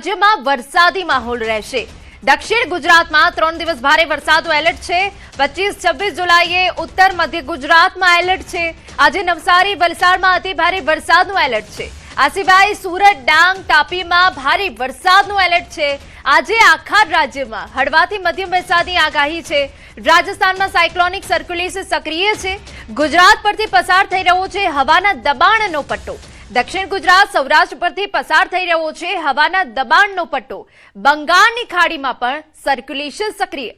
રાજ્યમાં વરસાદી માહોલ રહેશે। દક્ષિણ ગુજરાતમાં 3 દિવસ ભારે વરસાદનું એલર્ટ છે। 25-26 જુલાઈએ ઉત્તર મધ્ય ગુજરાતમાં એલર્ટ છે। આજે નવસારી વલસાડમાં અતિ ભારે વરસાદનું એલર્ટ છે। આ સિવાય સુરત ડાંગ તાપીમાં ભારે વરસાદનું એલર્ટ છે। આજે આખા રાજ્યમાં હળવાથી મધ્યમ વરસાદની આગાહી છે। રાજસ્થાનમાં સાયક્લોનિક સર્ક્યુલેશન સક્રિય છે। ગુજરાત પરથી પસાર થઈ રહ્યો છે હવાના દબાણનો પટ્ટો। દક્ષિણ ગુજરાત સૌરાષ્ટ્ર પરથી પસાર થઈ રહ્યો છે હવાના દબાણનો પટ્ટો। બંગાળની ખાડીમાં પણ સર્ક્યુલેશન સક્રિય।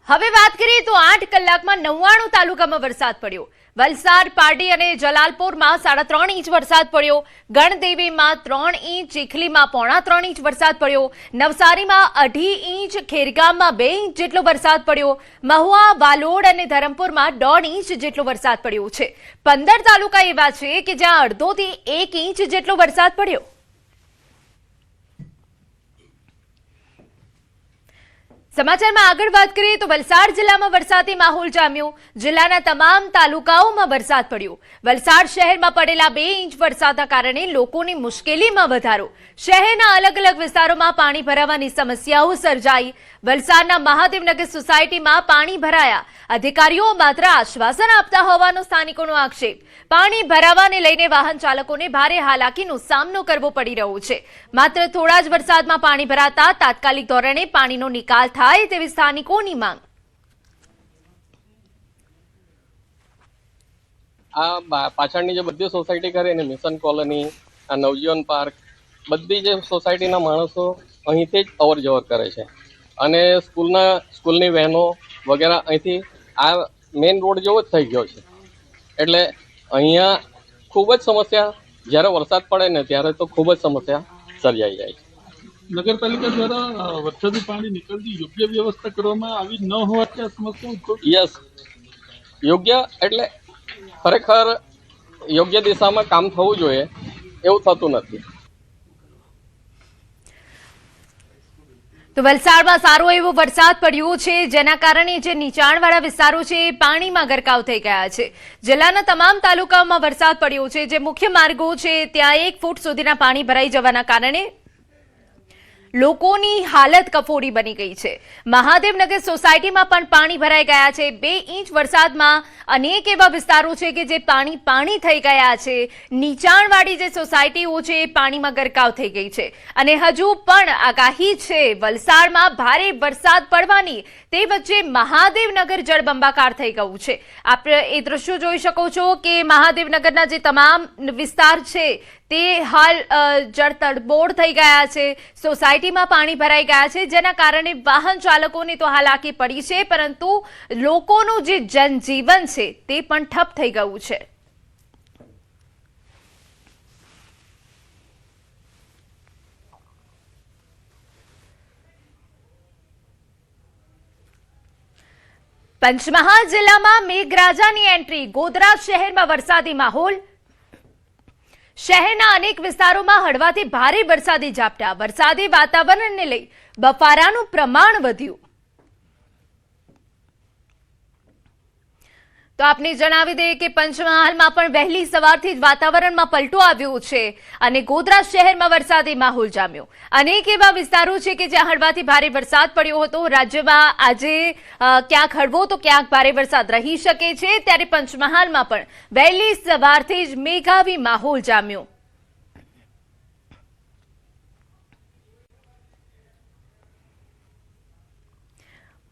હવે વાત કરીએ તો 8 કલાકમાં 99 તાલુકામાં વરસાદ પડ્યો। વલસાડ પારડી અને જલાલપુરમાં 3.5 ઇંચ વરસાદ પડ્યો। ગણદેવીમાં 3 ઇંચ, ચીખલીમાં 3.25 ઇંચ વરસાદ પડ્યો। નવસારીમાં 2.5 ઇંચ, ખેરગામમાં 2 ઇંચ જેટલો વરસાદ પડ્યો। મહુવા, વાલોડ અને ધરમપુરમાં 1.5 ઇંચ જેટલો વરસાદ પડ્યો છે। 15 તાલુકા એવા છે કે જ્યાં 1.5 થી 1 ઇંચ જેટલો વરસાદ પડ્યો। સમાચારમાં આગળ વાત કરીએ તો વલસાડ જિલ્લામાં વરસાદી માહોલ જામ્યો। જિલ્લાના તમામ તાલુકાઓમાં વરસાદ પડ્યો। વલસાડ શહેરમાં પડેલા 2 ઇંચ વરસાદના કારણે લોકોની મુશ્કેલીમાં વધારો। શહેરના અલગ અલગ વિસ્તારોમાં પાણી ભરાવાની સમસ્યાઓ સર્જાઈ। વલસાડના મહાદેવનગર સોસાયટીમાં પાણી ભરાયા। અધિકારીઓ માત્ર આશ્વાસન આપતા હોવાનો સ્થાનિકોનો આક્ષેપ। પાણી ભરાવાને લઈને વાહન ચાલકોને ભારે હાલાકીનો સામનો કરવો પડી રહ્યો છે। માત્ર થોડા જ વરસાદમાં પાણી ભરાતા તાત્કાલિક ધોરણે પાણીનો નિકાલ થાય તેવી સ્થાનિકોની માંગ। આ પાછળની જે બધી સોસાયટી ખરી ને મિશન કોલોની, આ નવજીવન પાર્ક, બધી જે સોસાયટીના માણસો અહીંથી જ અવર જવર કરે છે અને સ્કૂલની વહેનો વગેરે અહીંથી આ મેઇન રોડ જેવો જ થઈ ગયો છે। એટલે અહીંયા ખૂબ જ સમસ્યા, જ્યારે વરસાદ પડે ને ત્યારે તો ખૂબ જ સમસ્યા સર્જાઈ જાય છે। નગરપાલિકા દ્વારા વરસાદી પાણી નીકળતી યોગ્ય વ્યવસ્થા કરવામાં આવી ન હોવાથી આ સમસ્યા યસ, યોગ્ય એટલે ખરેખર યોગ્ય દિશામાં કામ થવું જોઈએ એવું થતું નથી। તો વલસાડમાં સારો એવો વરસાદ પડ્યો છે જેના કારણે જે નીચાણવાળા વિસ્તારો છે એ પાણીમાં ગરકાવ થઈ ગયા છે। જિલ્લાના તમામ તાલુકાઓમાં વરસાદ પડ્યો છે। જે મુખ્ય માર્ગો છે ત્યાં 1 ફૂટ સુધીના પાણી ભરાઈ જવાના કારણે લોકોની હાલત કફોડી બની ગઈ છે। મહાદેવનગર સોસાયટીમાં પણ પાણી ભરાઈ ગયા છે। 2 ઇંચ વરસાદમાં અનેક એવા વિસ્તારો છે કે જે પાણી થઈ ગયા છે। નીચાણવાળી જે સોસાયટીઓ છે એ પાણીમાં ગરકાવ થઈ ગઈ છે અને હજુ પણ આગાહી છે વલસાડમાં ભારે વરસાદ પડવાની। તે વચ્ચે મહાદેવનગર જળબંબાકાર થઈ ગયું છે। આપણે એ દ્રશ્યો જોઈ શકો છો કે મહાદેવનગરના જે તમામ વિસ્તાર છે તે હાલ જળતળબોળ થઈ ગયા છે। સોસાયટીમાં પાણી ભરાઈ ગયા છે જેના કારણે વાહન ચાલકોને તો હાલાકી પડી છે પરંતુ લોકોનું જે જનજીવન છે તે પણ ઠપ થઈ ગયું છે। પંચમહાલ જિલ્લામાં મેઘરાજાની એન્ટ્રી। ગોધરા શહેરમાં વરસાદી માહોલ। શહેરના અનેક વિસ્તારોમાં હળવાથી ભારે વરસાદી ઝાપટા। વરસાદી વાતાવરણને લઈ બફારાનું પ્રમાણ વધ્યું। તો આપને જણાવી દઈએ કે પંચમહાલમાં પણ વહેલી સવારથી જ વાતાવરણમાં પલટો આવ્યો છે અને ગોધરા શહેરમાં વરસાદી માહોલ જામ્યો। અનેક એવા વિસ્તારો છે કે જ્યાં હળવાથી ભારે વરસાદ પડ્યો હતો। રાજ્યમાં આજે ક્યાંક હળવો તો ક્યાંક ભારે વરસાદ રહી શકે છે ત્યારે પંચમહાલમાં પણ વહેલી સવારથી જ મેઘાવી માહોલ જામ્યો।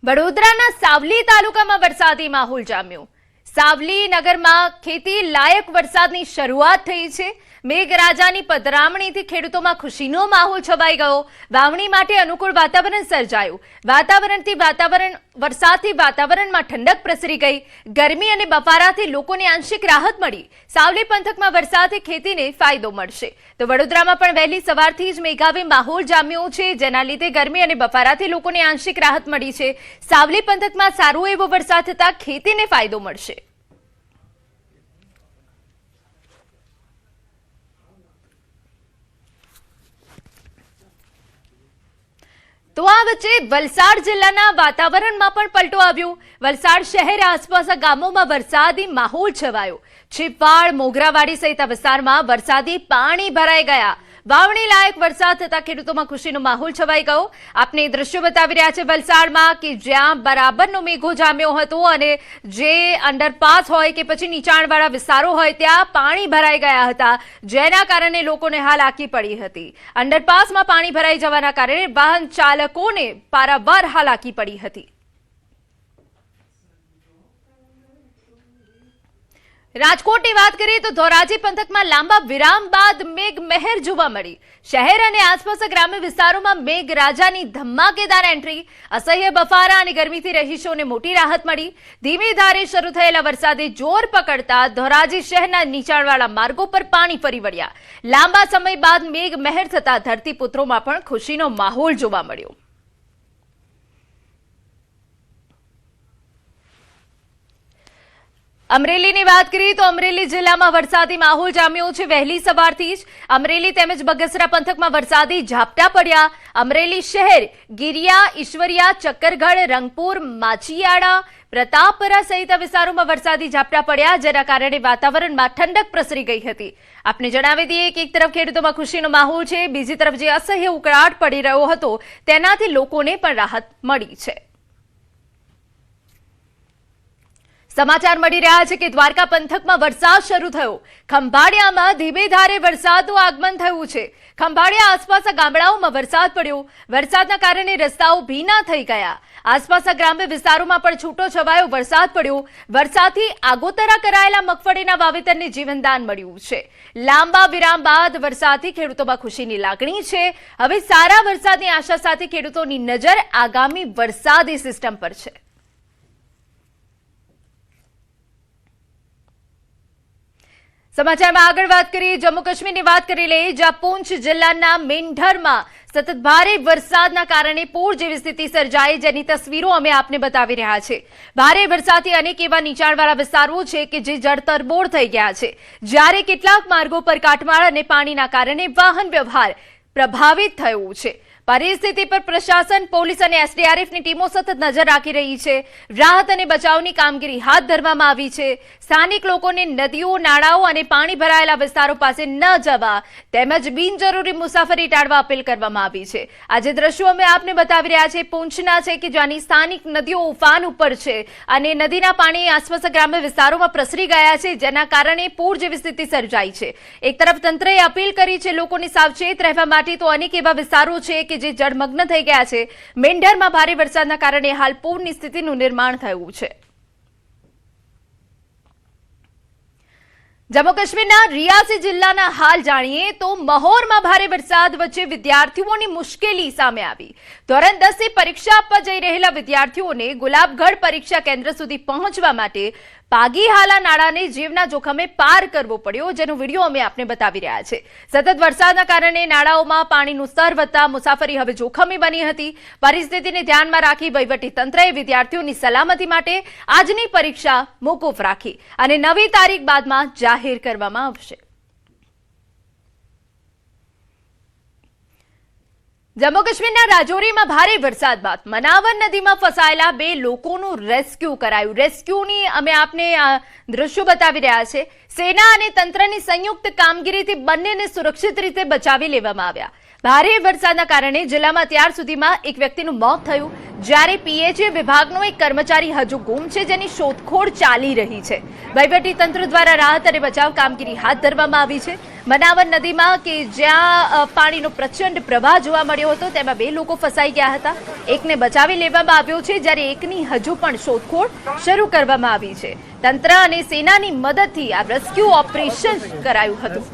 વડોદરાના સાવલી તાલુકામાં વરસાદી માહોલ જામ્યો। સાવલી નગરમાં ખેતી લાયક વરસાદની શરૂઆત થઈ છે। મેઘરાજાની પધરામણીથી ખેડૂતોમાં ખુશીનો માહોલ છવાઈ ગયો। વાવણી માટે અનુકૂળ વાતાવરણ સર્જાયું। વરસાદથી વાતાવરણમાં ઠંડક પ્રસરી ગઈ। ગરમી અને બફારાથી લોકોને આંશિક રાહત મળી। સાવલી પંથકમાં વરસાદથી ખેતીને ફાયદો મળશે। તો વડોદરામાં પણ વહેલી સવારથી જ મેઘાવી માહોલ જામ્યો છે જેના લીધે ગરમી અને બફારાથી લોકોને આંશિક રાહત મળી છે। સાવલી પંથકમાં સારો એવો વરસાદ થતા ખેતીને ફાયદો મળશે। તો આ વચ્ચે વલસાડ જિલ્લાના વાતાવરણમાં પણ પલટો આવ્યો। વલસાડ શહેર આસપાસના ગામોમાં વરસાદી માહોલ છવાયો। છીપાડ, મોગરાવાડી સહિત વિસ્તારમાં વરસાદી પાણી ભરાઈ ગયા। વાવણી લાયક વરસાદ થતા ખેડૂતોમાં ખુશીનો માહોલ છવાઈ ગયો। આપને દ્રશ્યો બતાવી રહ્યા છે વલસાડમાં કે જ્યાં બરાબરનો મેઘો જામ્યો હતો અને જે અંડરપાસ હોય કે પછી નીચાણવાળા વિસ્તારો હોય ત્યાં પાણી ભરાઈ ગયા હતા, જેના કારણે લોકોને હાલાકી પડી હતી। અંડરપાસમાં પાણી ભરાઈ જવાના કારણે વાહન ચાલકોને પારાવાર હાલાકી પડી હતી। રાજકોટની વાત કરીએ તો ધોરાજી પંથકમાં લાંબા વિરામ બાદ મેઘમહેર જોવા મળી। શહેર અને આસપાસના ગ્રામ્ય વિસ્તારોમાં મેઘરાજાની ધમાકેદાર એન્ટ્રી। અસહ્ય બફારા અને ગરમીથી રહીશોને મોટી રાહત મળી। ધીમી ધારે શરૂ થયેલા વરસાદે જોર પકડતા ધોરાજી શહેરના નીચાણવાળા માર્ગો પર પાણી ફરી વળ્યા। લાંબા સમય બાદ મેઘમહેર થતા ધરતીપુત્રોમાં પણ ખુશીનો માહોલ જોવા મળ્યો। અમરેલીની વાત કરીએ તો અમરેલી જિલ્લામાં વરસાદી માહોલ જામ્યો છે। વહેલી સવારથી જ અમરેલી તેમજ બગસરા પંથકમાં વરસાદી ઝાપટા પડ્યા। અમરેલી શહેર, ગિરિયા, ઈશ્વરિયા, ચક્કરગઢ, રંગપુર, માચીયાડા, પ્રતાપપરા સહિત વિસ્તારોમાં વરસાદી ઝાપટા પડ્યા, જેના કારણે વાતાવરણમાં ઠંડક પ્રસરી ગઈ હતી। આપને જણાવી દઈએ કે એક તરફ ખેડૂતોમાં ખુશીનો માહોલ છે, બીજી તરફ જે અસહ્ય ઉકળાટ પડી રહ્યો હતો તેનાથી લોકોને પણ રાહત મળી છે। સમાચાર મળી રહ્યા છે કે દ્વારકા પંથકમાં વરસાદ શરૂ થયો। ખંભાળિયામાં ધીમે ધારે વરસાદનું આગમન થયું છે। ખંભાળિયા આસપાસના ગામડાઓમાં વરસાદ પડ્યો। વરસાદના કારણે રસ્તાઓ ભીના થઈ ગયા। આસપાસના ગ્રામ્ય વિસ્તારોમાં પણ છૂટો છવાયો વરસાદ પડ્યો। વરસાદથી આગોતરા કરાયેલા મગફળીના વાવેતરને જીવનદાન મળ્યું છે। લાંબા વિરામ બાદ વરસાદથી ખેડૂતોમાં ખુશીની લાગણી છે। હવે સારા વરસાદની આશા સાથે ખેડૂતોની નજર આગામી વરસાદી સિસ્ટમ પર છે। સમાચારમાં આગળ વાત કરીએ જમ્મુ કાશ્મીરની વાત કરી લઈએ, જ્યાં પૂંછ જિલ્લાના મેંઢરમાં સતત ભારે વરસાદના કારણે પૂર જેવી સ્થિતિ સર્જાઈ, જેની તસવીરો અમે આપને બતાવી રહ્યા છે। ભારે વરસાદથી અનેક એવા નીચાણવાળા વિસ્તારો છે કે જે જળતરબોળ થઈ ગયા છે, જ્યારે કેટલાક માર્ગો પર કાટમાળ અને પાણીના કારણે વાહન વ્યવહાર પ્રભાવિત થયું છે। પરિસ્થિતિ પર પ્રશાસન, પોલીસ અને એસડીઆરએફની ટીમો સતત નજર રાખી રહી છે। રાહત અને બચાવની કામગીરી હાથ ધરવામાં આવી છે। સ્થાનિક લોકોને નદીઓ, નાળાઓ અને પાણી ભરાયેલા વિસ્તારો પાસે ન જવા તેમજ બિનજરૂરી મુસાફરી ટાળવા અપીલ કરવામાં આવી છે। આજે દ્રશ્યો અમે આપને બતાવી રહ્યા છે પૂંછના છે કે જ્યાંની સ્થાનિક નદીઓ ઉફાન ઉપર છે અને નદીના પાણી આસપાસના ગ્રામ્ય વિસ્તારોમાં પ્રસરી ગયા છે, જેના કારણે પૂર જેવી સ્થિતિ સર્જાઈ છે। એક તરફ તંત્રએ અપીલ કરી છે લોકોને સાવચેત રહેવા માટે, તો અનેક એવા વિસ્તારો છે કે જે જળમગ્ન થઈ ગયા છે। મેંઢરમાં ભારે વરસાદના કારણે હાલ પૂરની સ્થિતિનું નિર્માણ થયું છે। જમ્મુ કાશ્મીરના રિયાસી જિલ્લાના હાલ જાણીએ તો મહોરમાં ભારે વરસાદ વચ્ચે વિદ્યાર્થીઓની મુશ્કેલી સામે આવી। ધોરણ 10 ની પરીક્ષા આપવા જઈ રહેલા વિદ્યાર્થીઓને ગુલાબગઢ પરીક્ષા કેન્દ્ર સુધી પહોંચવા માટે પાગીહાલા નાળાને જીવના જોખમે પાર કરવો પડ્યો, જેનો વિડીયો અમે આપને બતાવી રહ્યા છે। સતત વરસાદના કારણે નાળાઓમાં પાણીનું સ્તર વધતા મુસાફરી હવે જોખમી બની હતી। પરિસ્થિતિને ધ્યાનમાં રાખી વહીવટીતંત્રએ વિદ્યાર્થીઓની સલામતી માટે આજની પરીક્ષા મોકૂફ રાખી અને નવી તારીખ બાદમાં જાહેર કરવામાં આવશે। જમ્મુ કાશ્મીરના રાજૌરીમાં ભારે વરસાદ બાદ મનાવર નદીમાં ફસાયેલા 2 લોકોનું રેસ્ક્યુ કરાયું। રેસ્ક્યુની અમે આપને દ્રશ્યો બતાવી રહ્યા છે। સેના અને તંત્રની સંયુક્ત કામગીરીથી બંનેને સુરક્ષિત રીતે બચાવી લેવામાં આવ્યા। ભારે વરસાદના કારણે જિલ્લામાં અત્યાર સુધીમાં એક વ્યક્તિનું મોત થયું, જ્યારે પીએચએ વિભાગનો એક કર્મચારી હજુ ગુમ છે, જેની શોધખોળ ચાલી રહી છે। વહીવટીતંત્ર દ્વારા રાહત અને બચાવ કામગીરી હાથ ધરવામાં આવી છે। મનાવર નદીમાં કે જ્યાં પાણીનો પ્રચંડ પ્રવાહ જોવા મળ્યો હતો, તેમાં 2 લોકો ફસાઈ ગયા હતા। એકને બચાવી લેવામાં આવ્યો છે, જ્યારે એકની હજુ પણ શોધખોળ શરૂ કરવામાં આવી છે। તંત્ર અને સેનાની મદદથી આ રેસ્ક્યુ ઓપરેશન કરાયું હતું।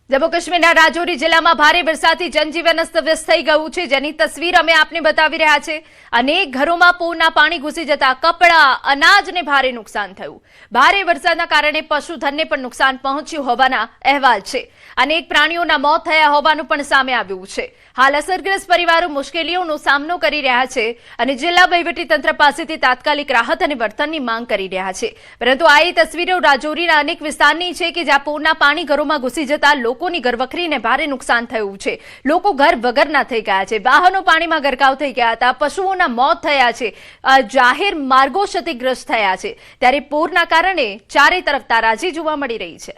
જમ્મુ કાશ્મીરના રાજૌરી જિલ્લામાં ભારે વરસાદથી જનજીવન અસ્તવ્યસ્ત થઈ ગયું છે, જેની તસવીર અમે આપને બતાવી રહ્યા છે। અનેક ઘરોમાં પૂરના પાણી ઘૂસી જતા કપડાં, અનાજને ભારે નુકસાન થયું। ભારે વરસાદના કારણે પશુધનને પણ નુકસાન પહોંચ્યું હોવાના અહેવાલ છે। અનેક પ્રાણીઓના મોત થયા હોવાનું પણ સામે આવ્યું છે। હાલ અસરગ્રસ્ત પરિવારો મુશ્કેલીઓનો સામનો કરી રહ્યા છે અને જિલ્લા વહીવટીતંત્ર પાસેથી તાત્કાલિક રાહત અને વળતરની માંગ કરી રહ્યા છે। પરંતુ આ તસવીરો રાજૌરીના અનેક વિસ્તારની છે કે જ્યાં પૂરના પાણી ઘરોમાં ઘૂસી જતા લોકોની ઘરવખરીને ભારે નુકસાન થયું છે। લોકો ઘર વગરના થઈ ગયા છે, વાહનો પાણીમાં ગરકાવ થઈ ગયા હતા, પશુઓના મોત થયા છે, જાહેર માર્ગો ક્ષતિગ્રસ્ત થયા છે। ત્યારે પૂરના કારણે ચારે તરફ તારાજી જોવા મળી રહી છે।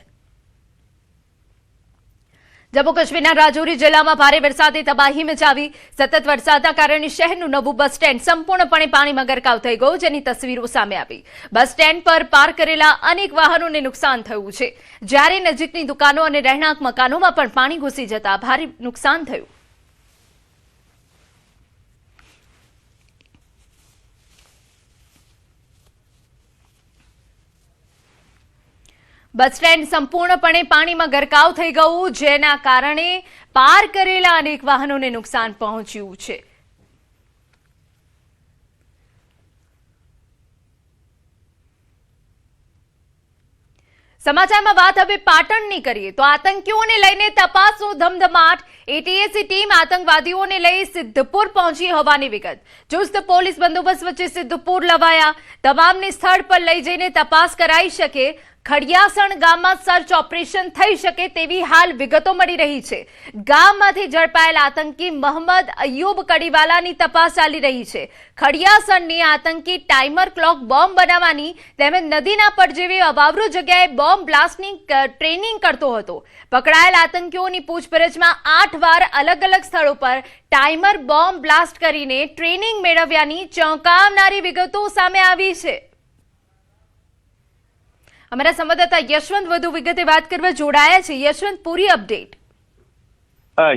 જમ્મુ કાશ્મીરના રાજૌરી જિલ્લામાં ભારે વરસાદે તબાહી મચાવી। સતત વરસાદના કારણે શહેરનું નવું બસ સ્ટેન્ડ સંપૂર્ણપણે પાણીમાં ગરકાવ થઈ ગયું, જેની તસવીરો સામે આવી। બસ સ્ટેન્ડ પર પાર્ક કરેલા અનેક વાહનોને નુકસાન થયું છે, જ્યારે નજીકની દુકાનો અને રહેણાંક મકાનોમાં પણ પાણી ઘૂસી જતા ભારે નુકસાન થયું। બસ સ્ટેન્ડ સંપૂર્ણપણે પાણીમાં ગરકાવ થઈ ગયું, જેના કારણે પાર્ક કરેલા અનેક વાહનોને નુકસાન પહોંચ્યું છે। સમાચારમાં વાત હવે પાટણની કરીએ તો આતંકીઓને લઈને તપાસનો ધમધમાટ। એટીએસની ટીમ આતંકવાદીઓને લઈ સિદ્ધપુર પહોંચી હોવાની વિગત। ચુસ્ત પોલીસ બંદોબસ્ત વચ્ચે સિદ્ધપુર લવાયા। તમામને સ્થળ પર લઈ જઈને તપાસ કરાઈ શકે। ખડિયાસણ ગામમાં સર્ચ ઓપરેશન થઈ શકે તેવી હાલ વિગતો મળી રહી છે। ગામમાંથી ઝડપાયેલ આતંકી મોહમ્મદ અય્યુબ કડીવાલાની તપાસ ચાલી રહી છે। ખડિયાસણની આતંકી ટાઈમર ક્લોક બોમ્બ બનાવવાની તેમજ નદીના પટ જેવી અવાવરૂ જગ્યાએ બોમ્બ બ્લાસ્ટની ટ્રેનિંગ કરતો હતો। પકડાયેલ આતંકીઓની પૂછપરછમાં 8 વાર અલગ અલગ સ્થળો પર ટાઈમર બોમ્બ બ્લાસ્ટ કરીને ટ્રેનિંગ મેળવ્યાની ચોંકાવનારી વિગતો સામે આવી છે। અમારા સંવાદદાતા યશવંત વધુ વિગતે વાત કરવા જોડાયા છે। યશવંત, પૂરી અપડેટ।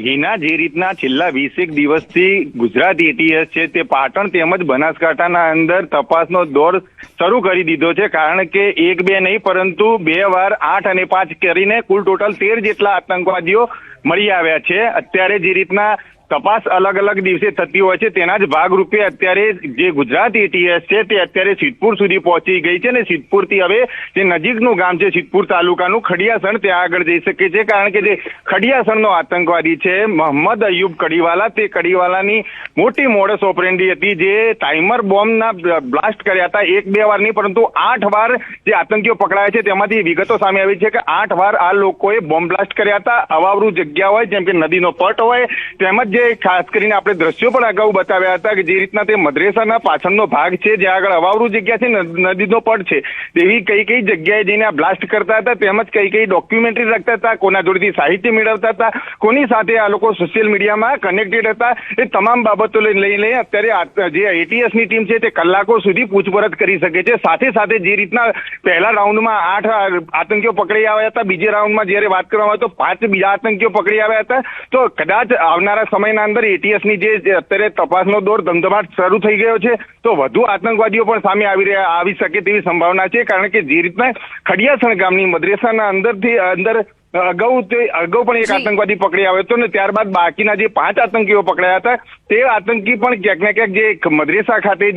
હિના, જે રીતના છેલ્લા 20 દિવસથી ગુજરાત એટીએસ છે તે પાટણ તેમજ બનાસકાંઠાના અંદર તપાસનો દોર શરૂ કરી દીધો છે, કારણ કે 1-2 નહીં પરંતુ 2 વાર 8 અને 5 કરીને કુલ ટોટલ 13 જેટલા આતંકવાદીઓ મળી આવ્યા છે। અત્યારે જે રીતના તપાસ અલગ અલગ દિવસે થતી હોય છે તેના જ ભાગરૂપે અત્યારે જે ગુજરાત એટીએસ છે તે અત્યારે સિદ્ધપુર સુધી પહોંચી ગઈ છે અને સિદ્ધપુરથી હવે જે નજીકનું ગામ છે સિદ્ધપુર તાલુકાનું ખડિયાસણ, ત્યાં આગળ જઈ શકે છે, કારણ કે જે ખડિયાસણનો આતંકવાદી છે મોહમ્મદ અય્યુબ કડીવાલા, તે કડીવાલાની મોટી મોડસ ઓપરેન્ડી હતી, જે ટાઈમર બોમ્બના બ્લાસ્ટ કર્યા હતા। 1-2 વાર નહીં પરંતુ 8 વાર જે આતંકીઓ પકડાયા છે તેમાંથી વિગતો સામે આવી છે કે 8 વાર આ લોકોએ બોમ્બ બ્લાસ્ટ કર્યા હતા। અવાવરૂ જગ્યા હોય જેમ કે નદીનો પટ હોય, તેમજ ખાસ કરીને આપણે દ્રશ્યો પણ અગાઉ બતાવ્યા હતા કે જે રીતના તે મદ્રેસાના પાછળનો ભાગ છે જ્યાં આગળ અવાવરૂ જગ્યા છે, નદીનો પટ છે, તેવી કઈ જગ્યાએ જઈને આ બ્લાસ્ટ કરતા હતા, તેમજ કઈ ડોક્યુમેન્ટરી રાખતા હતા, કોના જોડેથી સાહિત્ય મેળવતા હતા, કોની સાથે આ લોકો સોશિયલ મીડિયામાં કનેક્ટેડ હતા, એ તમામ બાબતો લઈને અત્યારે જે એટીએસની ટીમ છે તે કલાકો સુધી પૂછપરછ કરી શકે છે। સાથે સાથે જે રીતના પહેલા રાઉન્ડમાં 8 આતંકીઓ પકડી આવ્યા હતા, બીજે રાઉન્ડમાં જ્યારે વાત કરવામાં આવે તો 5 બીજા આતંકીઓ પકડી આવ્યા હતા, તો કદાચ આવનારા સમયના અંદર એટીએસની જે અત્યારે તપાસનો દોર ધમધમાટ શરૂ થઈ ગયો છે તો વધુ આતંકવાદીઓ પણ સામે આવી શકે તેવી સંભાવના છે, કારણ કે જે રીતના ખડિયાસણ ગામની મદ્રેસાના અંદર અગાઉ પણ એક આતંકવાદી પકડી આવ્યો હતો ને ત્યારબાદ બાકીના જે 5 આતંકીઓ પકડાયા હતા તે આતંકી પણ ક્યાંક ને ક્યાંક જે મદ્રેસા ખાતે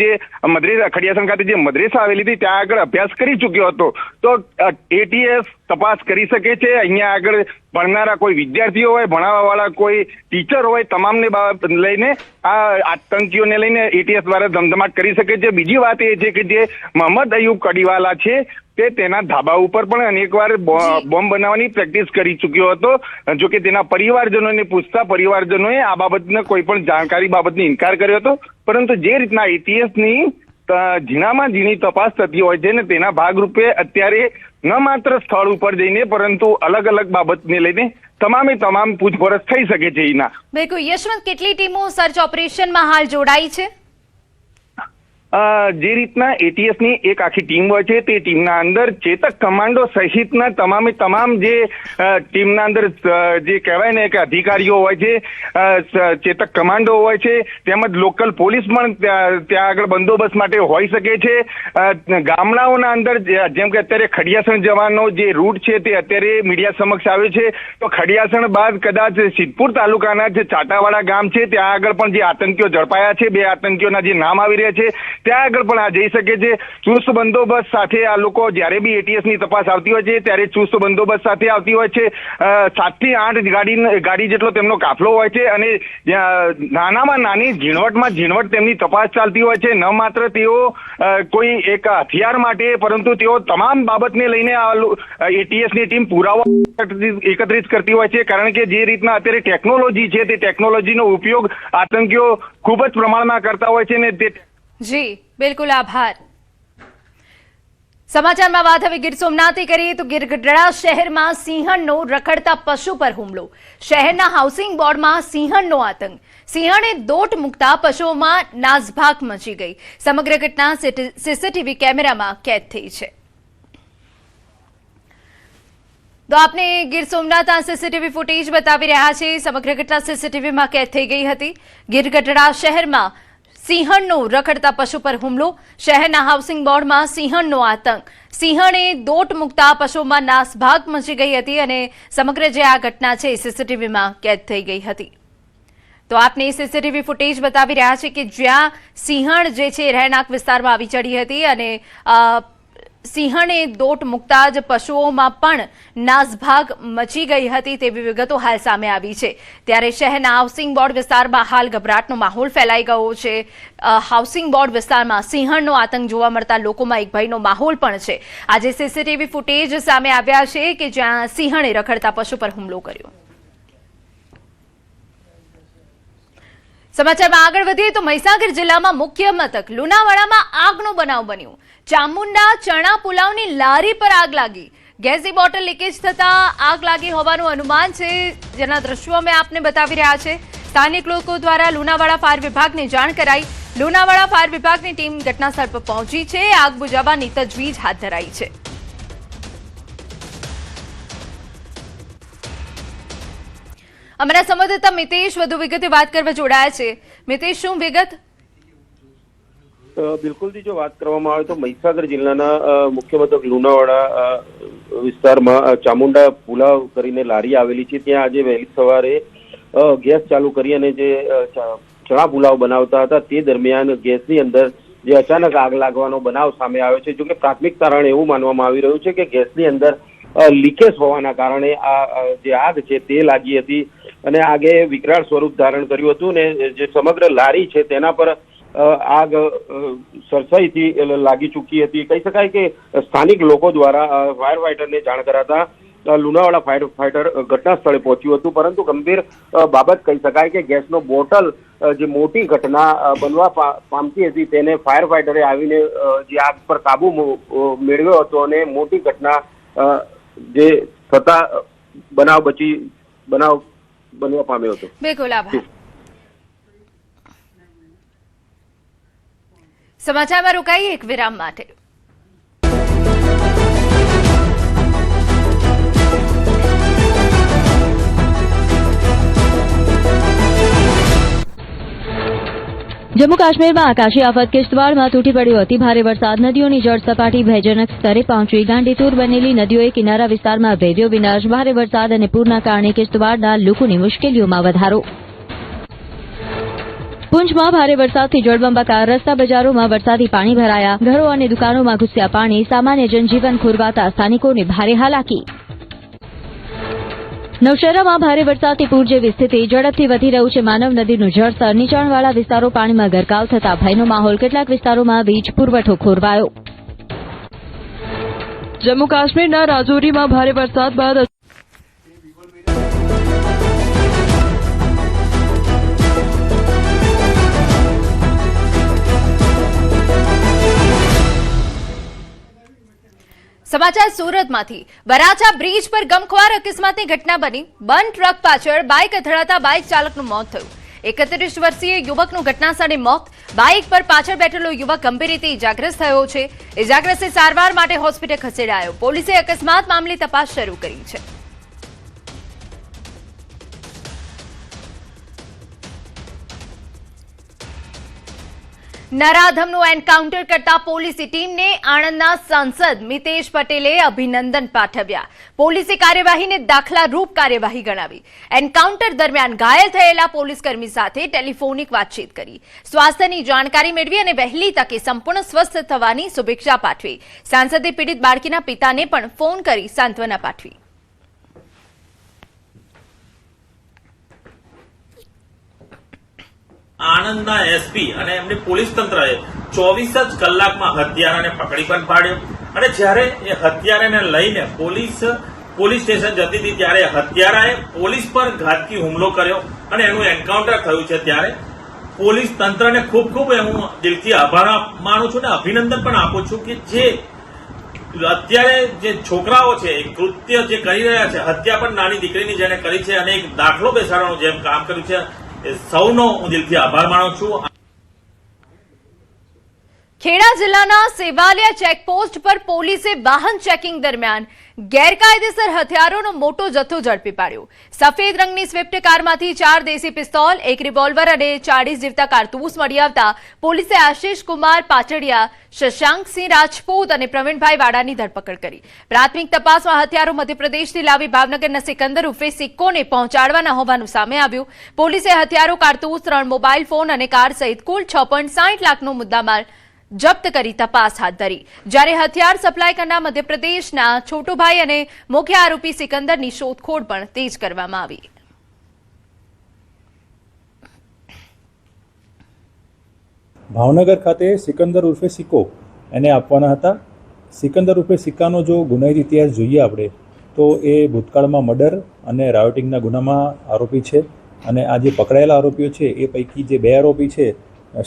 ખડિયાસણ ખાતે જે મદ્રેસા આવેલી હતી ત્યાં આગળ અભ્યાસ કરી ચૂક્યો હતો। તો એટીએસ તપાસ કરી શકે છે, અહીંયા આગળ ભણનારા કોઈ વિદ્યાર્થીઓ હોય, ભણાવવાવાળા કોઈ ટીચર હોય, તમામને લઈને આ આતંકીઓને લઈને એટીએસ દ્વારા ધમધમાટ કરી શકે છે। બીજી વાત એ છે કે જે મોહમ્મદ અય્યુબ કડીવાલા છે તે તેના ધાબા ઉપર પણ અનેકવાર બોમ્બ બનાવવાની પ્રેક્ટિસ કરી ચૂક્યો હતો, જો કે તેના પરિવારજનોને પૂછતા પરિવારજનોએ આ બાબતને કોઈ પણ જાણકારી બાબતની ઇનકાર કર્યો હતો, પરંતુ જે રીતના એટીએસની ઝીણામાં ઝીણી તપાસ થતી હોય છે ને તેના ભાગરૂપે અત્યારે ન માત્ર સ્થળ ઉપર જઈને પરંતુ અલગ અલગ બાબતને લઈને તમામ પૂછપરછ થઈ શકે છે। હિના, બિલકુલ યશવંત, કેટલી ટીમો સર્ચ ઓપરેશનમાં હાલ જોડાઈ છે? જે રીતના ATS ની એક આખી ટીમ હોય છે તે ટીમના અંદર ચેતક કમાન્ડો સહિતના તમામ જે ટીમના અંદર જે કહેવાય ને કે અધિકારીઓ હોય છે, ચેતક કમાન્ડો હોય છે, તેમજ લોકલ પોલીસ પણ ત્યાં આગળ બંદોબસ્ત માટે હોઈ શકે છે. ગામડાઓના અંદર જેમ કે અત્યારે ખડિયાસણ જવાનો જે રૂટ છે તે અત્યારે મીડિયા સમક્ષ આવ્યો છે, તો ખડિયાસણ બાદ કદાચ સિદ્ધપુર તાલુકાના જે ચાટાવાડા ગામ છે ત્યાં આગળ પણ જે આતંકીઓ ઝડપાયા છે, 2 આતંકીઓના જે નામ આવી રહ્યા છે, ત્યાં આગળ પણ આ જઈ શકે છે. ચુસ્ત બંદોબસ્ત સાથે આ લોકો જ્યારે બી ATS ની તપાસ આવતી હોય છે ત્યારે ચુસ્ત બંદોબસ્ત સાથે આવતી હોય છે. 7 થી 8 ગાડી જેટલો તેમનો કાફલો હોય છે અને નાનામાં નાની ઝીણવટ તેમની તપાસ ચાલતી હોય છે. ન માત્ર તેઓ કોઈ એક હથિયાર માટે, પરંતુ તેઓ તમામ બાબતને લઈને ATS ની ટીમ પુરાવા એકત્રિત કરતી હોય છે. કારણ કે જે રીતના અત્યારે ટેકનોલોજી છે તે ટેકનોલોજીનો ઉપયોગ આતંકીઓ ખૂબ જ પ્રમાણમાં કરતા હોય છે ને તે. જી બિલકુલ, આભાર. સમાચારમાં વાત હવે ગીર સોમનાથથી કરીએ તો ગીરગઢડા શહેરમાં સિંહણનો રખડતા પશુ પર હુમલો. શહેરના હાઉસિંગ બોર્ડમાં સિંહણનો આતંક. સિંહણે દોટ મૂકતા પશુઓમાં નાસભાગ મચી ગઈ. સમગ્ર ઘટના CCTV કેમેરામાં કેદ થઈ છે. તો આપને ગીર સોમનાથના CCTV ફૂટેજ બતાવી રહ્યા છે. સમગ્ર ઘટના CCTVમાં કેદ થઈ ગઈ હતી. ગીરગઢડા શહેરમાં સિંહણનો રખડતા પશુ પર હુમલો. શહેરના હાઉસિંગ બોર્ડમાં સિંહણનો આતંક. સિંહણે દોટ મૂકતા પશુઓમાં નાસભાગ મચી ગઈ હતી અને સમગ્ર જે આ ઘટના છે CCTVમાં કેદ થઈ ગઈ હતી. તો આપને CCTV ફૂટેજ બતાવી રહ્યા છે કે જ્યાં સિંહણ જે છે રહેણાંક વિસ્તારમાં આવી ચડી હતી અને સિંહણે દોટ મૂકતા જ પશુઓમાં પણ નાસભાગ મચી ગઈ હતી તેવી વિગતો હાલ સામે આવી છે. ત્યારે શહેરના હાઉસિંગ બોર્ડ વિસ્તારમાં હાલ ગભરાટનો માહોલ ફેલાઈ ગયો છે. હાઉસિંગ બોર્ડ વિસ્તારમાં સિંહણનો આતંક જોવા મળતા લોકોમાં એક ભયનો માહોલ પણ છે. આજે CCTV ફૂટેજ સામે આવ્યા છે કે જ્યાં સિંહણે રખડતા પશુ પર હુમલો કર્યો. સમાચારમાં આગળ વધીએ તો મહીસાગર જિલ્લામાં મુખ્ય મથક લુણાવાડામાં આગનો બનાવ બન્યો. ચામુંડા ચણા પુલાવની લારી પર આગ લાગી. ગેસની બોટલ લીકેજ થતા આગ લાગી હોવાનું અનુમાન છે, જેના દ્રશ્યો અમે આપને બતાવી રહ્યા છે. સ્થાનિક લોકો દ્વારા લુણાવાડા ફાયર વિભાગને જાણ કરાઈ. લુણાવાડા ફાયર વિભાગની ટીમ ઘટનાસ્થળ પર પહોંચી છે. આગ બુઝાવવાની તજવીજ હાથ ધરાઈ છે. અમારા સંવાદદાતા મિતેશ વધુ વિગતે વાત કરવા જોડાયા છે. મિતેશ, શું વિગત? બિલકુલથી જો વાત કરવામાં આવે તો મહીસાગર જિલ્લાના મુખ્ય મથક લુણાવાડા વિસ્તારમાં ચામુંડા પુલાવ કરીને લારી આવેલી છે. ત્યાં આજે વહેલી સવારે ગેસ ચાલુ કરી અને જે ચણા પુલાવ બનાવતા હતા તે દરમિયાન ગેસની અંદર જે અચાનક આગ લાગવાનો બનાવ સામે આવ્યો છે. જોકે પ્રાથમિક તારણ એવું માનવામાં આવી રહ્યું છે કે ગેસની અંદર લીકેજ હોવાના કારણે આ જે આગ છે તે લાગી હતી અને આગે વિકરાળ સ્વરૂપ ધારણ કર્યું હતું ને જે સમગ્ર લારી છે તેના પર આગ સરસાઈથી લાગી ચૂકી હતી. કહી શકાય કે સ્થાનિક લોકો દ્વારા ફાયર ફાઈટરને જાણ કરાતા લુણાવાડા ફાયર ફાઈટર ઘટના સ્થળે પહોંચ્યું હતું, પરંતુ ગંભીર બાબત કહી શકાય કે ગેસનો બોટલ જે મોટી ઘટના બનવા પામતી હતી તેને ફાયર ફાઈટરે આવીને જે આગ પર કાબુ મેળવ્યો હતો અને મોટી ઘટના જે થતા બનાવ બનવા પામ્યો હતો. બિલકુલ, આભાર. સમાચારમાં રોકાઈએ એક વિરામ માટે. જમ્મુ કાશ્મીરમાં આકાશી આફત કિશ્તવાડમાં તૂટી પડ્યો અતિ ભારે વરસાદ. નદીઓની જળ સપાટી ભયજનક સ્તરે પહોંચી. ગાંડીતુર બનેલી નદીઓએ કિનારા વિસ્તારમાં વેવ્યો વિનાશ. ભારે વરસાદ અને પૂરના કારણે કિશ્તવાડના લોકોની મુશ્કેલીઓમાં વધારો. પૂંછમાં ભારે વરસાદથી જળબંબાકાર. રસ્તા બજારોમાં વરસાદી પાણી ભરાયા. ઘરો અને દુકાનોમાં ઘૂસ્યા પાણી. સામાન્ય જનજીવન ખોરવાતા સ્થાનિકોને ભારે હાલાકી. નવશેરામાં ભારે વરસાદથી પૂર જેવી સ્થિતિ. ઝડપથી વધી રહ્યું છે માનવ નદીનું જળસ્તર. નીચાણવાળા વિસ્તારો પાણીમાં ગરકાવ થતા ભયનો માહોલ. કેટલાક વિસ્તારોમાં વીજ પુરવઠો ખોરવાયો. જમ્મુ કાશ્મીરના રાજૌરીમાં ભારે વરસાદ બાદ સમાચાર સુરતમાંથી. વરાછા બ્રિજ પર ગમખ્વાર અકસ્માતની ઘટના બની. બંધ ટ્રક પાછળ બાઇક અથડાતા બાઇક ચાલકનું મોત થયું. 31 વર્ષીય યુવકનું ઘટનાસ્થળે મોત. બાઇક પર પાછળ બેઠેલો યુવક ગંભીર રીતે ઇજાગ્રસ્ત થયો છે. ઇજાગ્રસ્તને સારવાર માટે હોસ્પિટલ ખસેડાયો. પોલીસે અકસ્માત મામલે તપાસ શરૂ કરી છે. નરાધમનું એન્કાઉન્ટર કરતા પોલીસની ટીમને આણંદના સાંસદ મિતેશ પટેલે અભિનંદન પાઠવ્યા. પોલીસે કાર્યવાહીને દાખલારૂપ કાર્યવાહી ગણાવી. એન્કાઉન્ટર દરમિયાન ઘાયલ થયેલા પોલીસકર્મી સાથે ટેલિફોનિક વાતચીત કરી, સ્વાસ્થ્યની જાણકારી મેળવી અને વહેલી તકે સંપૂર્ણ સ્વસ્થ થવાની શુભેચ્છા પાઠવી. સાંસદે પીડિત બાળકીના પિતાને પણ ફોન કરી સાંત્વના પાઠવી. આણંદના એસપી અને એમની પોલીસ તંત્રએ 24 જ કલાકમાં હત્યારાને પકડી પણ પાડ્યો. અને જ્યારે એ હત્યારાને લઈને પોલીસ સ્ટેશન જતી હતી ત્યારે હત્યારાએ પોલીસ પર ઘાતકી હુમલો કર્યો અને એનું એન્કાઉન્ટર થયું છે. ત્યારે પોલીસ તંત્રને ખૂબ ખૂબ હું દિલથી આભાર માનું છું ને અભિનંદન પણ આપું છું કે જે અત્યારે જે છોકરાઓ છે એ કૃત્ય જે કરી રહ્યા છે, હત્યા પણ નાની દીકરીની જેને કરી છે અને એક દાખલો બેસાડવાનું જેમ કામ કર્યું છે, સૌનો હું દિલથી આભાર માનું છું. ખેડા જિલ્લાના સેવાલિયા ચેકપોસ્ટ પર પોલીસે વાહન ચેકિંગ દરમિયાન ગેરકાયદેસર હથિયારોનો મોટો જથ્થો ઝડપી પાડ્યો. સફેદ રંગની સ્વિફ્ટ કારમાંથી 4 દેશી પિસ્તોલ, 1 રિવોલ્વર અને 40 જેટલા કારતૂસ મળી આવતા પોલીસે આશિષ કુમાર પાટડિયા, શશાંકસિંહ રાજપૂત અને પ્રવીણભાઈ વાડાની ધરપકડ કરી. પ્રાથમિક તપાસમાં હથિયારો મધ્યપ્રદેશથી લાવી ભાવનગરના સિકંદર ઉર્ફે સિક્કોને પહોંચાડવાના હોવાનું સામે આવ્યું. પોલીસે હથિયારો, કારતૂસ, 3 મોબાઈલ ફોન અને કાર સહિત કુલ 6.60 લાખનો મુદ્દામાલ જપ્ત કરી તપાસ હાથ ધરી. જ્યારે હથિયાર સપ્લાય કરનાર મધ્યપ્રદેશના છોટુભાઈ અને મુખ્ય આરોપી સિકંદરની શોધખોળ પણ તેજ કરવામાં આવી. ભાવનગર ખાતે સિકંદર ઉર્ફે સિક્કો એને આપવાના હતા. સિકંદર ઉર્ફે સિક્કાનો જો ગુનાહિત ઇતિહાસ જોઈએ આપણે તો એ ભૂતકાળમાં મર્ડર અને રાયોટિંગના ગુનામાં આરોપી છે. અને આ જે પકડાયેલા આરોપીઓ છે એ પૈકી જે 2 આરોપી છે,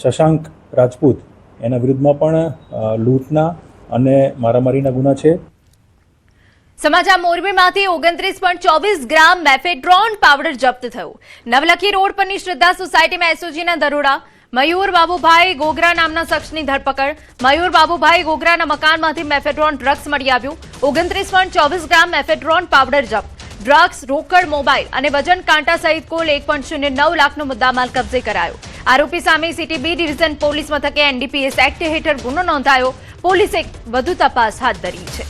શશાંક રાજપૂત, એના વિરુદ્ધમાં પણ લૂંટના અને મારામારીના ગુના છે. સમાચાર મોરબીમાંથી 29.24 ગ્રામ મેફેડ્રોન પાવડર જપ્ત થયો. નવલખી રોડ પરની શ્રદ્ધા સોસાયટીમાં એસઓજીના દરોડા. મયુર બાબુભાઈ ગોગરા નામના શખ્સની ધરપકડ. મયુર બાબુભાઈ ગોગરાના મકાનમાંથી મેફેડ્રોન ડ્રગ્સ મળી આવ્યું. 29.24 ગ્રામ મેફેડ્રોન પાવડર જપ્ત. ડ્રગ્સ, રોકડ, મોબાઈલ અને વજન કાંટા સહિત કુલ 1.09 લાખનો મુદ્દામાલ કબજે કરાયો. આરોપી સામે સિટી બી ડિવિઝન પોલીસ મથકે એનડીપીએસ એક્ટ હેઠળ ગુનો નોંધાયો. પોલીસે વધુ તપાસ હાથ ધરી છે.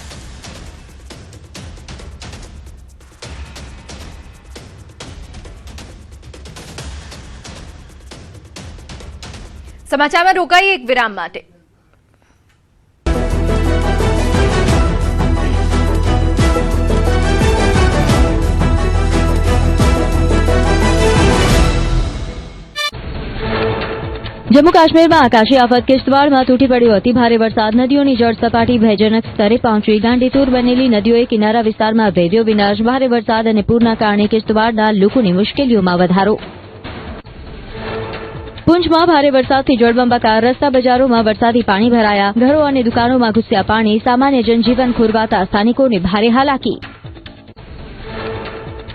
સમાચારમાં રોકાઈએ એક વિરામ માટે. જમ્મુ કાશ્મીરમાં આકાશી આફત કિશ્તવાડમાં તૂટી પડ્યો અતિ ભારે વરસાદ. નદીઓની જળસપાટી ભયજનક સ્તરે પહોંચી. ગાંડીતુર બનેલી નદીઓએ કિનારા વિસ્તારમાં વેવ્યો વિનાશ. ભારે વરસાદ અને પૂરના કારણે કિશ્તવાડના લોકોની મુશ્કેલીઓમાં વધારો. પૂંછમાં ભારે વરસાદથી જળબંબાકાર. રસ્તા બજારોમાં વરસાદી પાણી ભરાયા. ઘરો અને દુકાનોમાં ઘૂસ્યા પાણી. સામાન્ય જનજીવન ખોરવાતા સ્થાનિકોને ભારે હાલાકી.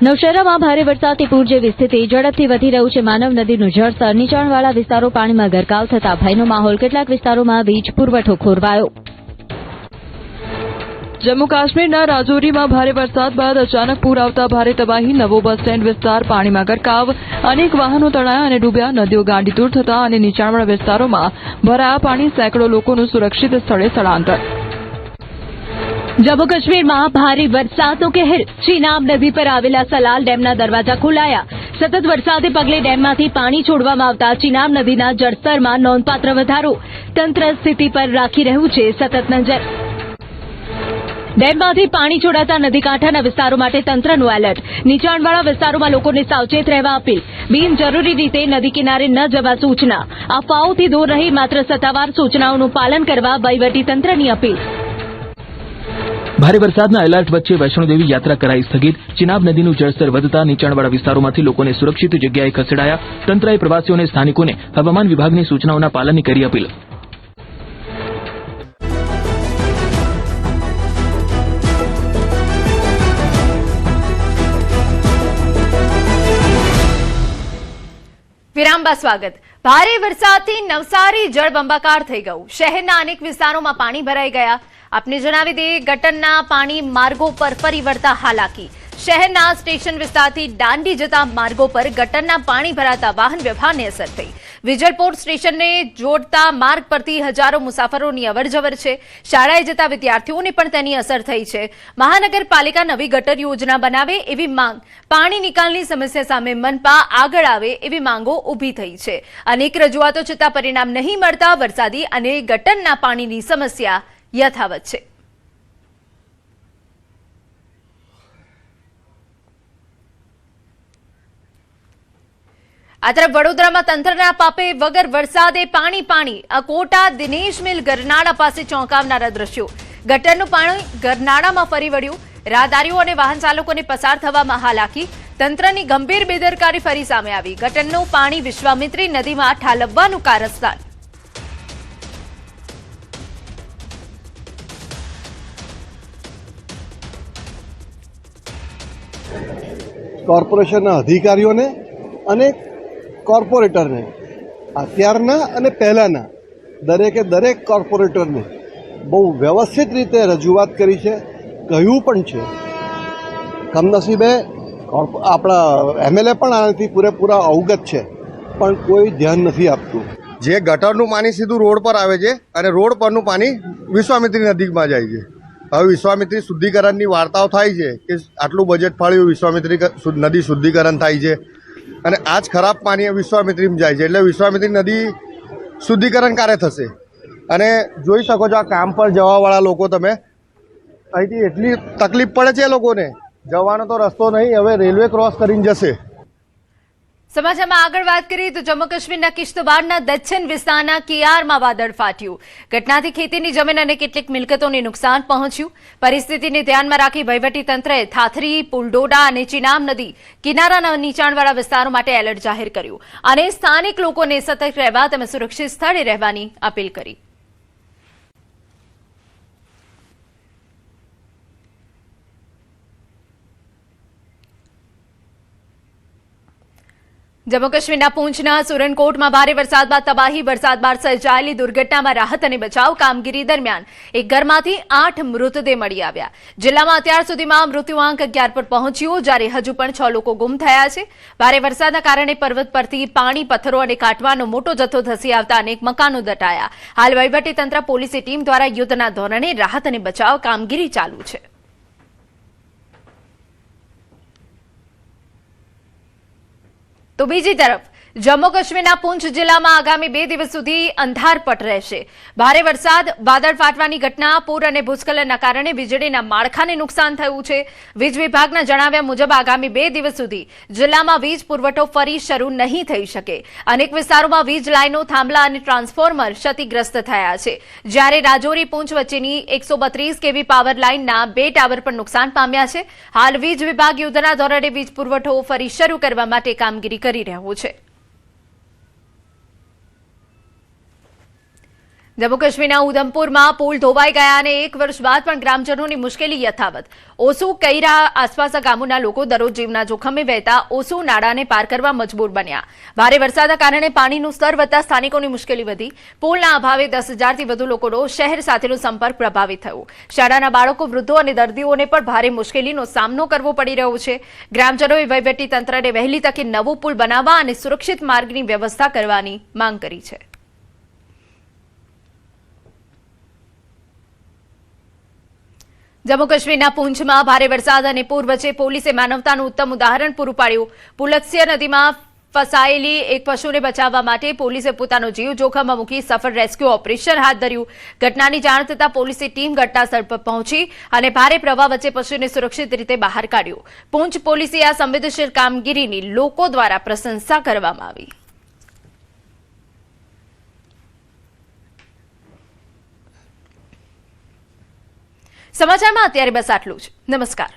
નવશેરામાં ભારે વરસાદથી પૂર જેવી સ્થિતિ. ઝડપથી વધી રહ્યું છે માનવ નદીનું જળસ્તર. નીચાણવાળા વિસ્તારો પાણીમાં ગરકાવ થતા ભયનો માહોલ. કેટલાક વિસ્તારોમાં વીજ પુરવઠો ખોરવાયો. જમ્મુ કાશ્મીરના રાજૌરીમાં ભારે વરસાદ બાદ અચાનક પૂર આવતા ભારે તબાહી. નવો બસ સ્ટેન્ડ વિસ્તાર પાણીમાં ગરકાવ. અનેક વાહનો તણાયા અને ડૂબ્યા. નદીઓ ગાંડીતુર થતા અને નીચાણવાળા વિસ્તારોમાં ભરાયા પાણી. સેંકડો લોકોનું સુરક્ષિત સ્થળે સ્થળાંતર. જમ્મુ કાશ્મીરમાં ભારે વરસાદનો કહેર. ચીનાબ નદી પર આવેલા સલાલ ડેમના દરવાજા ખોલાયા. સતત વરસાદે પગલે ડેમમાંથી પાણી છોડવામાં આવતા ચીનાબ નદીના જળસ્તરમાં નોંધપાત્ર વધારો. તંત્ર સ્થિતિ પર રાખી રહ્યું છે સતત નજર. ડેમમાંથી પાણી છોડાતા નદીકાંઠાના વિસ્તારો માટે તંત્રનું એલર્ટ. નીચાણવાળા વિસ્તારોમાં લોકોને સાવચેત રહેવા અપીલ. બિનજરૂરી રીતે નદી કિનારે ન જવા સૂચના. અફવાઓથી દૂર રહી માત્ર સત્તાવાર સૂચનાઓનું પાલન કરવા વહીવટીતંત્રની અપીલ. ભારે વરસાદના એલર્ટ વચ્ચે વૈષ્ણોદેવી યાત્રા કરાઈ સ્થગિત. ચિનાબ નદીનું જળસ્તર વધતા નીચાણવાળા વિસ્તારોમાંથી લોકોને સુરક્ષિત જગ્યાએ ખસેડાયા. તંત્રએ પ્રવાસીઓને સ્થાનિકોને હવામાન વિભાગની સૂચનાઓના પાલનની કરી અપીલ. વિરામ વિરામ બાદ સ્વાગત. ભારે વરસાદથી નવસારી જળબંબાકાર થઈ ગયું. શહેરના અનેક વિસ્તારોમાં પાણી ભરાઈ ગયા. આપને જણાવી દઈએ, ગટરના પાણી માર્ગો પર ફરી વળતા હાલાકી. શહેરના સ્ટેશન વિસ્તારથી દાંડી જતા માર્ગો પર ગટરના પાણી ભરાતા વાહન વ્યવહારને અસર થઈ. વિજલપોર સ્ટેશનને જોડતા માર્ગ પરથી હજારો મુસાફરોની અવરજવર છે. શાળાએ જતા વિદ્યાર્થીઓને પણ તેની અસર થઈ છે. મહાનગરપાલિકા નવી ગટર યોજના બનાવે એવી માંગ, પાણી નિકાલની સમસ્યા સામે મનપા આગળ આવે એવી માંગો ઊભી થઈ છે. અનેક રજૂઆતો છતાં પરિણામ નહીં મળતા વરસાદી અને ગટરના પાણીની સમસ્યા યથાવત છે. આ તરફ વડોદરામાં તંત્રના પાપે વગર વરસાદે પાણી. અકોટા દિનેશ મિલ ગરનાળા પાસે ચોંકાવનારા દ્રશ્યો. ગટરનું પાણી ગરનાળામાં ફરી વળ્યું. રાહદારીઓ અને વાહન ચાલકોને પસાર થવામાં હાલાકી. તંત્રની ગંભીર બેદરકારી ફરી સામે આવી. ગટરનું પાણી વિશ્વામિત્રી નદીમાં ઠાલવવાનું કારસ્તાન. કોર્પોરેશનના અધિકારીઓને અને કોર્પોરેટરને, અત્યારના અને પહેલાંના દરેક કોર્પોરેટરને બહુ વ્યવસ્થિત રીતે રજૂઆત કરી છે, કહ્યું પણ છે. કમનસીબે આપણા એમએલએ પણ આનાથી પૂરેપૂરા અવગત છે, પણ કોઈ ધ્યાન નથી આપતું. જે ગટરનું પાણી સીધું રોડ પર આવે છે અને રોડ પરનું પાણી વિશ્વામિત્રી નદીમાં જાય છે. હવે વિશ્વામિત્રી શુદ્ધિકરણની વાર્તાઓ થાય છે કે આટલું બજેટ ફાળ્યું, વિશ્વામિત્રી નદી શુદ્ધિકરણ થાય છે અને આ જ ખરાબ પાણી વિશ્વામિત્રીમાં જાય છે. એટલે વિશ્વામિત્રી નદી શુદ્ધિકરણ ક્યારે થશે? અને જોઈ શકો છો આ કામ પર જવાવાળા લોકો, તમે અહીંથી એટલી તકલીફ પડે છે એ લોકોને. જવાનો તો રસ્તો નહીં, હવે રેલવે ક્રોસ કરીને જશે. સમાચારમાં આગળ વાત કરીએ તો જમ્મુ કાશ્મીરના કિશ્તવાડના દક્ષિણ વિસ્તારના કિયારમાં વાદળ ફાટ્યું. ઘટનાથી ખેતીની જમીન અને કેટલીક મિલકતોને નુકસાન પહોંચ્યું. પરિસ્થિતિને ધ્યાનમાં રાખી વહીવટીતંત્રએ થાથરી, પુલડોડા અને ચિનાબ નદી કિનારાના નીચાણવાળા વિસ્તારો માટે એલર્ટ જાહેર કર્યું અને સ્થાનિક લોકોને સતર્ક રહેવા તેમજ સુરક્ષિત સ્થળે રહેવાની અપીલ કરી. જમ્મુ કાશ્મીરના પૂંચના સુરનકોટમાં ભારે વરસાદ બાદ તબાહી. વરસાદ બાદ સર્જાયેલી દુર્ઘટનામાં રાહત અને બચાવ કામગીરી દરમિયાન એક ઘરમાંથી 8 મૃતદેહ મળી આવ્યા. જિલ્લામાં અત્યાર સુધીમાં મૃત્યુઆંક 11 પર પહોંચ્યો, જ્યારે હજુ પણ 6 લોકો ગુમ થયા છે. ભારે વરસાદના કારણે પર્વત પરથી પાણી, પથ્થરો અને કાટવાનો મોટો જથ્થો ધસી આવતા અનેક મકાનો દટાયા. હાલ વહીવટીતંત્ર, પોલીસની ટીમ દ્વારા યુદ્ધના ધોરણે રાહત અને બચાવ કામગીરી ચાલુ છે. તો બીજી તરફ જમ્મુ કાશ્મીરના પૂંચ જિલ્લામાં આગામી 2 દિવસ સુધી અંધારપટ રહેશે. ભારે વરસાદ, વાદળ ફાટવાની ઘટના, પૂર અને ભૂસ્ખલનના કારણે વીજળીના માળખાને નુકસાન થયું છે. વીજ વિભાગના જણાવ્યા મુજબ આગામી 2 દિવસ સુધી જિલ્લામાં વીજ પુરવઠો ફરી શરૂ નહીં થઈ શકે. અનેક વિસ્તારોમાં વીજ લાઇનો, થાંભલા અને ટ્રાન્સફોર્મર ક્ષતિગ્રસ્ત થયા છે. જ્યારે રાજૌરી પૂંચ વચ્ચેની 132 કેવી પાવર લાઇનના 2 ટાવર પણ નુકસાન પામ્યા છે. હાલ વીજ વિભાગ યુદ્ધના ધોરણે વીજ પુરવઠો ફરી શરૂ કરવા માટે કામગીરી કરી રહ્યું છે. જમ્મુ કાશ્મીરના ઉધમપુરમાં પુલ ધોવાઈ ગયા અને 1 વર્ષ બાદ પણ ગ્રામજનોની મુશ્કેલી યથાવત. ઓસુ, કૈરા આસપાસના ગામોના લોકો દરરોજ જીવના જોખમે વહેતા ઓસુ નાળાને પાર કરવા મજબૂર બન્યા. ભારે વરસાદના કારણે પાણીનું સ્તર વધતા સ્થાનિકોની મુશ્કેલી વધી. પુલના અભાવે 10,000થી વધુ લોકોનો શહેર સાથેનો સંપર્ક પ્રભાવિત થયો. શાળાના બાળકો, વૃદ્ધો અને દર્દીઓને પણ ભારે મુશ્કેલીનો સામનો કરવો પડી રહ્યો છે. ગ્રામજનોએ વહીવટીતંત્રને વહેલી તકે નવો પુલ બનાવવા અને સુરક્ષિત માર્ગની વ્યવસ્થા કરવાની માંગ કરી છે. જમ્મુ કાશ્મીરના પૂંચમાં ભારે વરસાદ અને પૂર વચ્ચે પોલીસે માનવતાનું ઉત્તમ ઉદાહરણ પૂરું પાડ્યું. પુલત્સ્ય નદીમાં ફસાયેલી એક પશુને બચાવવા માટે પોલીસે પોતાનો જીવ જોખમમાં મૂકી સફળ રેસ્ક્યુ ઓપરેશન હાથ ધર્યું. ઘટનાની જાણ થતાં પોલીસની ટીમ ઘટનાસ્થળ પર પહોંચી અને ભારે પ્રવાહ વચ્ચે પશુને સુરક્ષિત રીતે બહાર કાઢ્યું. પૂંચ પોલીસે આ સંવેદનશીલ કામગીરીની લોકો દ્વારા પ્રશંસા કરવામાં આવી. સમાચારમાં અત્યારે બસ આટલું જ. નમસ્કાર.